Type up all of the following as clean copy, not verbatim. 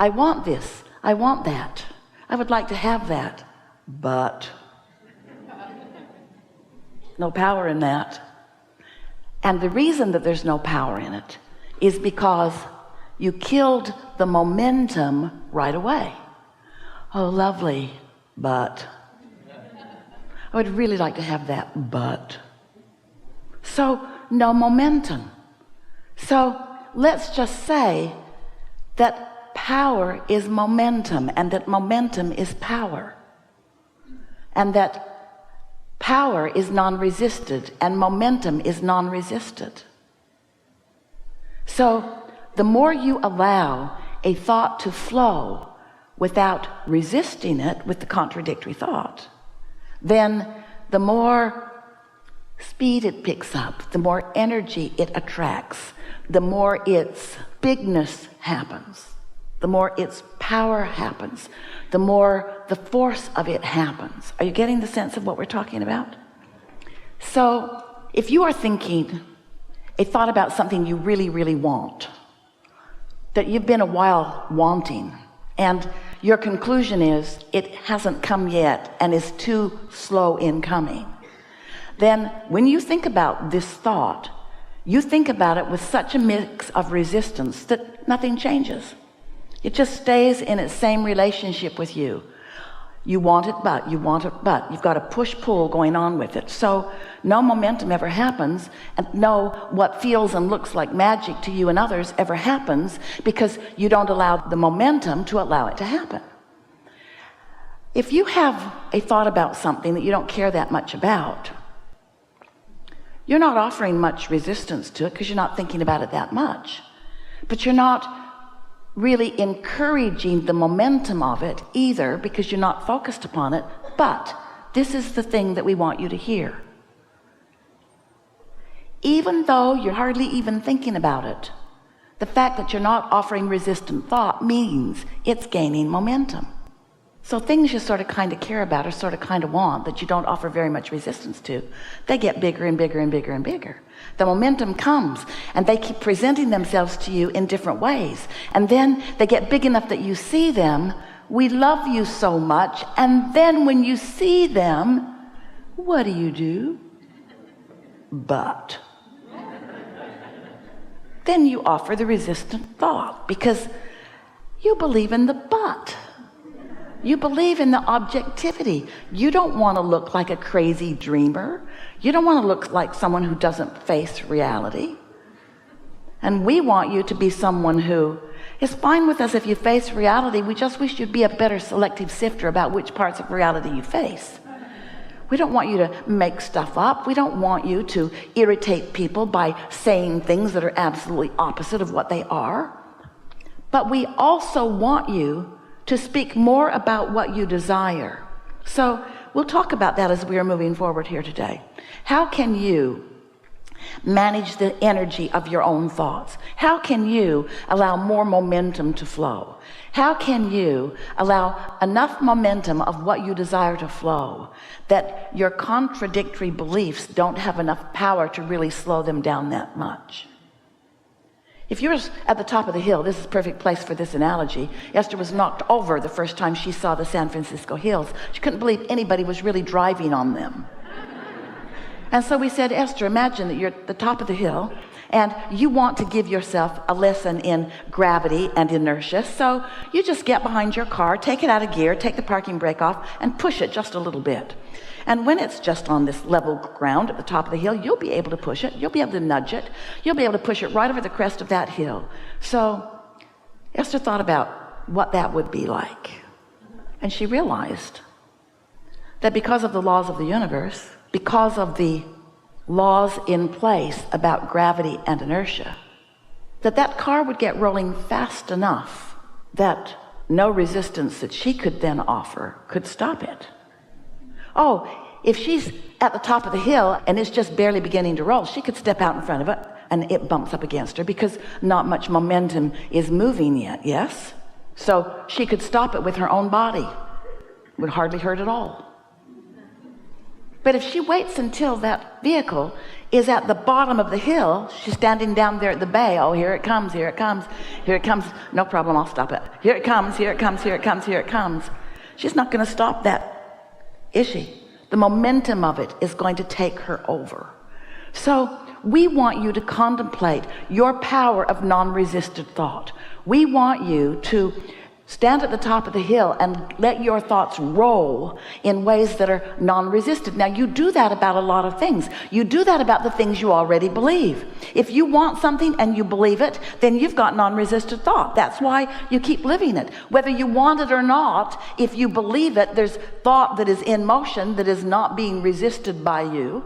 I want this, I want that, I would like to have that, but no power in that. And the reason that there's no power in it is because you killed the momentum right away. Oh, lovely, but I would really like to have that, but. So no momentum. So let's just say that power is momentum, and that momentum is power, and that power is non-resisted and momentum is non-resisted. So the more you allow a thought to flow without resisting it with the contradictory thought, then the more speed it picks up, the more energy it attracts, the more its bigness happens, the more its power happens, the more the force of it happens. Are you getting the sense of what we're talking about? So if you are thinking a thought about something you really, really want, that you've been a while wanting, and your conclusion is it hasn't come yet and is too slow in coming, then when you think about this thought, you think about it with such a mix of resistance that nothing changes. It just stays in its same relationship with you. You want it, but you want it, but you've got a push-pull going on with it. So no momentum ever happens, and no what feels and looks like magic to you and others ever happens, because you don't allow the momentum to allow it to happen. If you have a thought about something that you don't care that much about, you're not offering much resistance to it because you're not thinking about it that much, but you're not really encouraging the momentum of it either, because you're not focused upon it. But this is the thing that we want you to hear. Even though you're hardly even thinking about it, the fact that you're not offering resistant thought means it's gaining momentum. So things you sort of kind of care about or sort of kind of want that you don't offer very much resistance to, they get bigger and bigger and bigger and bigger. The momentum comes and they keep presenting themselves to you in different ways, and then they get big enough that you see them. We love you so much, and then when you see them, what do? But then you offer the resistant thought, because you believe in the but. You believe in the objectivity. You don't want to look like a crazy dreamer. You don't want to look like someone who doesn't face reality. And we want you to be someone who is fine with us if you face reality. We just wish you'd be a better selective sifter about which parts of reality you face. We don't want you to make stuff up. We don't want you to irritate people by saying things that are absolutely opposite of what they are. But we also want you to speak more about what you desire. So we'll talk about that as we are moving forward here today. How can you manage the energy of your own thoughts? How can you allow more momentum to flow? How can you allow enough momentum of what you desire to flow that your contradictory beliefs don't have enough power to really slow them down that much? If you're at the top of the hill, this is a perfect place for this analogy. Esther was knocked over the first time she saw the San Francisco hills. She couldn't believe anybody was really driving on them. And so we said, Esther, imagine that you're at the top of the hill and you want to give yourself a lesson in gravity and inertia. So you just get behind your car, take it out of gear, take the parking brake off, and push it just a little bit. And when it's just on this level ground at the top of the hill, you'll be able to push it. You'll be able to nudge it. You'll be able to push it right over the crest of that hill. So Esther thought about what that would be like. And she realized that because of the laws of the universe, because of the laws in place about gravity and inertia, that car would get rolling fast enough that no resistance that she could then offer could stop it. Oh, if she's at the top of the hill and it's just barely beginning to roll, she could step out in front of it and it bumps up against her because not much momentum is moving yet, yes? So she could stop it with her own body. It would hardly hurt at all. But if she waits until that vehicle is at the bottom of the hill, she's standing down there at the bay. Oh, here it comes, here it comes, here it comes. No problem, I'll stop it. Here it comes, here it comes, here it comes, here it comes. She's not going to stop that, is she? The momentum of it is going to take her over. So we want you to contemplate your power of non-resisted thought. We want you to stand at the top of the hill and let your thoughts roll in ways that are non-resisted. Now, you do that about a lot of things. You do that about the things you already believe. If you want something and you believe it, then you've got non-resisted thought. That's why you keep living it. Whether you want it or not, if you believe it, there's thought that is in motion that is not being resisted by you.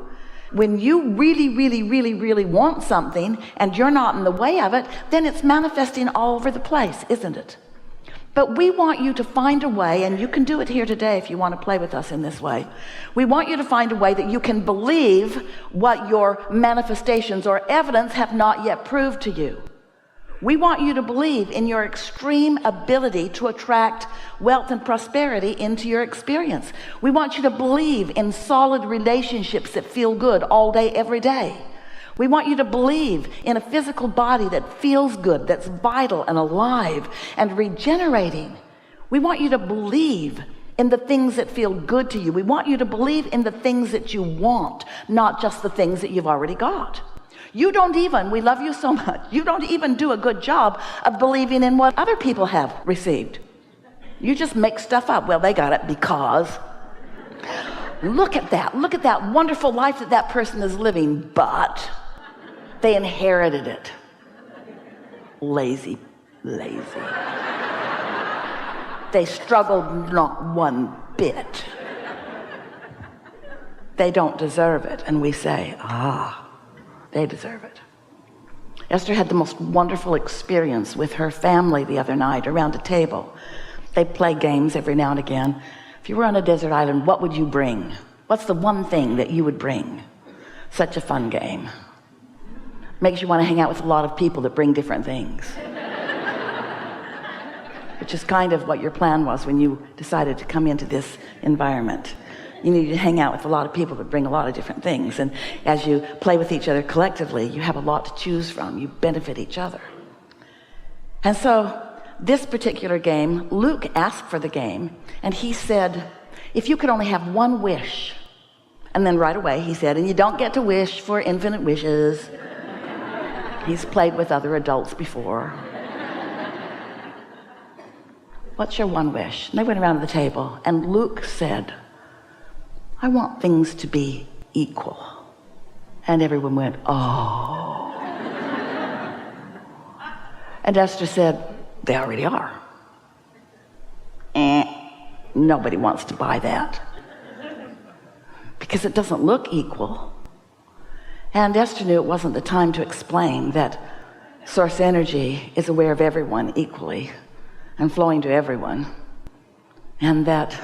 When you really want something and you're not in the way of it, then it's manifesting all over the place, isn't it? But we want you to find a way, and you can do it here today if you want to play with us in this way. We want you to find a way that you can believe what your manifestations or evidence have not yet proved to you. We want you to believe in your extreme ability to attract wealth and prosperity into your experience. We want you to believe in solid relationships that feel good all day, every day. We want you to believe in a physical body that feels good, that's vital and alive and regenerating. We want you to believe in the things that feel good to you. We want you to believe in the things that you want, not just the things that you've already got. You don't even, we love you so much, you don't even do a good job of believing in what other people have received. You just make stuff up. Well, they got it because... Look at that wonderful life that that person is living, but they inherited it. Lazy. They struggled not one bit. They don't deserve it. And we say, they deserve it. Esther had the most wonderful experience with her family the other night around a table. They play games every now and again. If you were on a desert island, what would you bring? What's the one thing that you would bring? Such a fun game. Makes you want to hang out with a lot of people that bring different things. Which is kind of what your plan was when you decided to come into this environment. You need to hang out with a lot of people that bring a lot of different things. And as you play with each other collectively, you have a lot to choose from. You benefit each other. And so this particular game, Luke asked for the game, and he said, if you could only have one wish. And then right away he said, and you don't get to wish for infinite wishes. He's played with other adults before. What's your one wish? And they went around the table, and Luke said, I want things to be equal. And everyone went, oh. And Esther said, they already are. Nobody wants to buy that. Because it doesn't look equal. And Esther knew it wasn't the time to explain that source energy is aware of everyone equally and flowing to everyone. And that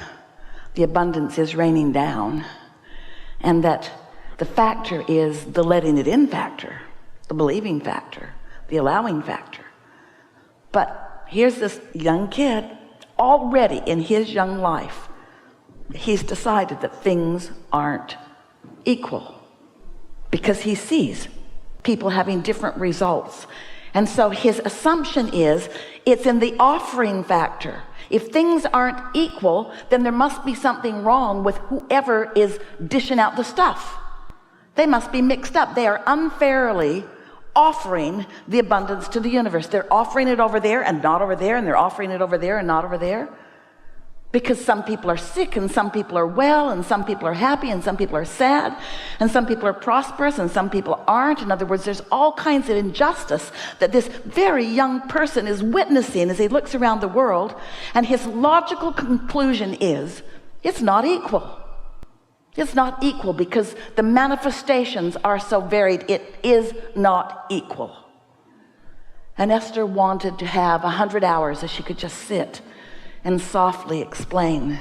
the abundance is raining down, and that the factor is the letting it in factor, the believing factor, the allowing factor. But here's this young kid, already in his young life, he's decided that things aren't equal because he sees people having different results. And so his assumption is it's in the offering factor. If things aren't equal, then there must be something wrong with whoever is dishing out the stuff. They must be mixed up. They are unfairly offering the abundance to the universe. They're offering it over there and not over there, and they're offering it over there and not over there. Because some people are sick and some people are well and some people are happy and some people are sad and some people are prosperous and some people aren't. In other words, there's all kinds of injustice that this very young person is witnessing as he looks around the world, and his logical conclusion is it's not equal. It's not equal because the manifestations are so varied. It is not equal. And Esther wanted to have 100 hours that she could just sit and softly explain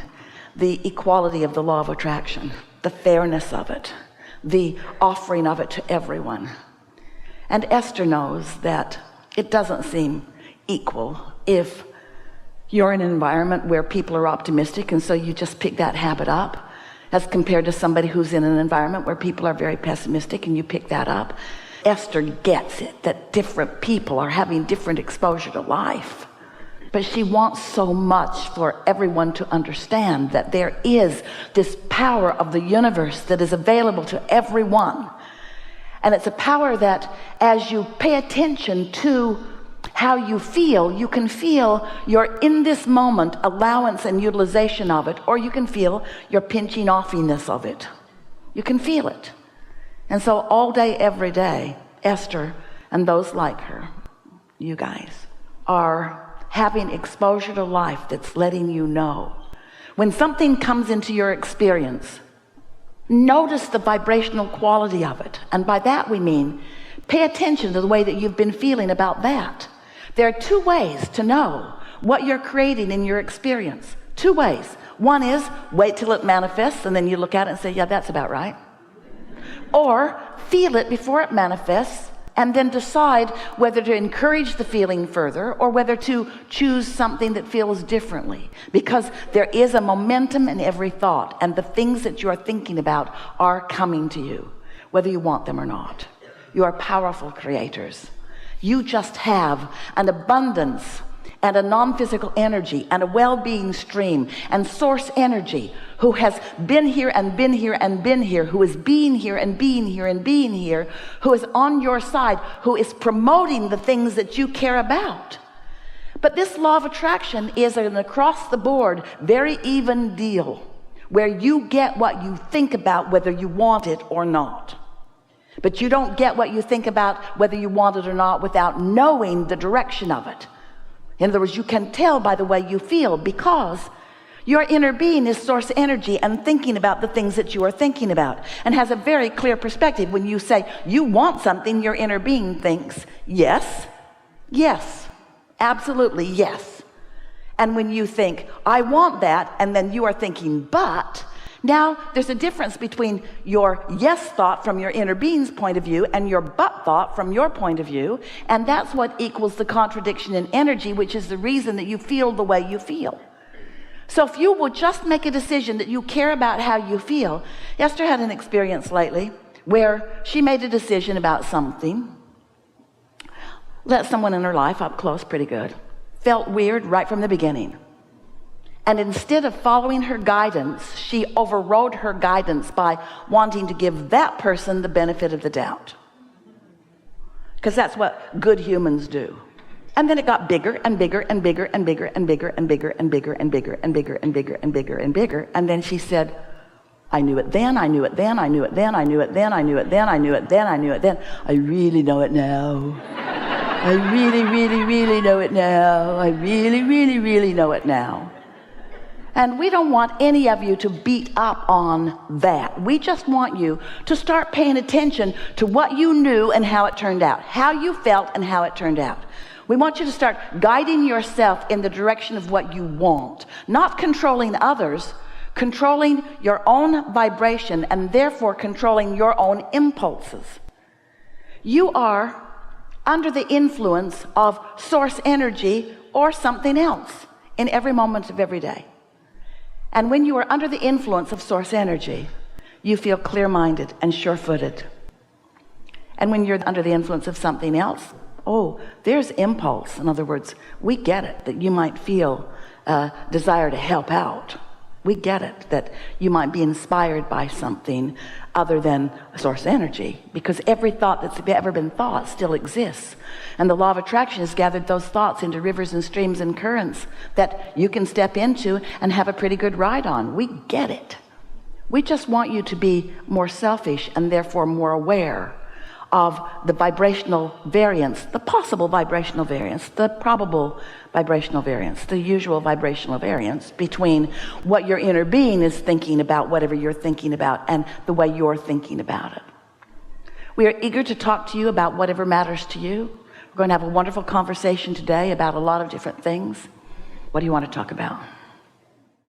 the equality of the law of attraction, the fairness of it, the offering of it to everyone. And Esther knows that it doesn't seem equal if you're in an environment where people are optimistic, and so you just pick that habit up. as compared to somebody who's in an environment where people are very pessimistic, and you pick that up. Esther gets it, that different people are having different exposure to life. But she wants so much for everyone to understand that there is this power of the universe that is available to everyone. And it's a power that as you pay attention to how you feel, you can feel your in this moment allowance and utilization of it, or you can feel your pinching offiness of it. You can feel it. And so all day, every day, Esther and those like her, you guys, are having exposure to life that's letting you know. When something comes into your experience, notice the vibrational quality of it. And by that we mean, pay attention to the way that you've been feeling about that. There are two ways to know what you're creating in your experience. Two ways. One is wait till it manifests, and then you look at it and say, yeah, that's about right. Or feel it before it manifests, and then decide whether to encourage the feeling further or whether to choose something that feels differently. Because there is a momentum in every thought, and the things that you are thinking about are coming to you, whether you want them or not. You are powerful creators. You just have an abundance and a non-physical energy and a well-being stream and source energy who has been here and been here and been here, who is being here and being here and being here, who is on your side, who is promoting the things that you care about. But this law of attraction is an across the board, very even deal, where you get what you think about whether you want it or not. But you don't get what you think about whether you want it or not without knowing the direction of it. In other words, you can tell by the way you feel, because your inner being is source energy and thinking about the things that you are thinking about, and has a very clear perspective. When you say you want something, your inner being thinks, yes, yes, absolutely yes. And when you think, I want that, and then you are thinking, but, now there's a difference between your yes thought from your inner being's point of view and your but thought from your point of view, and that's what equals the contradiction in energy, which is the reason that you feel the way you feel. So if you will just make a decision that you care about how you feel. Esther had an experience lately where she made a decision about something, let someone in her life up close pretty good, felt weird right from the beginning. And instead of following her guidance, she overrode her guidance by wanting to give that person the benefit of the doubt. Because that's what good humans do. And then it got bigger and bigger and bigger and bigger and bigger and bigger and bigger and bigger and bigger and bigger and bigger and bigger. And then she said, I knew it then, I knew it then, I knew it then, I knew it then, I knew it then, I knew it then, I knew it then. I really know it now. I really, really, really know it now. I really, really, really know it now. And we don't want any of you to beat up on that. We just want you to start paying attention to what you knew and how it turned out, how you felt and how it turned out. We want you to start guiding yourself in the direction of what you want, not controlling others, controlling your own vibration and therefore controlling your own impulses. You are under the influence of source energy or something else in every moment of every day. And when you are under the influence of source energy, you feel clear-minded and sure-footed. And when you're under the influence of something else, oh, there's impulse. In other words, we get it that you might feel a desire to help out. We get it that you might be inspired by something other than source energy, because every thought that's ever been thought still exists. And the law of attraction has gathered those thoughts into rivers and streams and currents that you can step into and have a pretty good ride on. We get it. We just want you to be more selfish and therefore more aware of the vibrational variance, the possible vibrational variance, the probable vibrational variance, the usual vibrational variance between what your inner being is thinking about, whatever you're thinking about, and the way you're thinking about it. We are eager to talk to you about whatever matters to you. We're going to have a wonderful conversation today about a lot of different things. What do you want to talk about?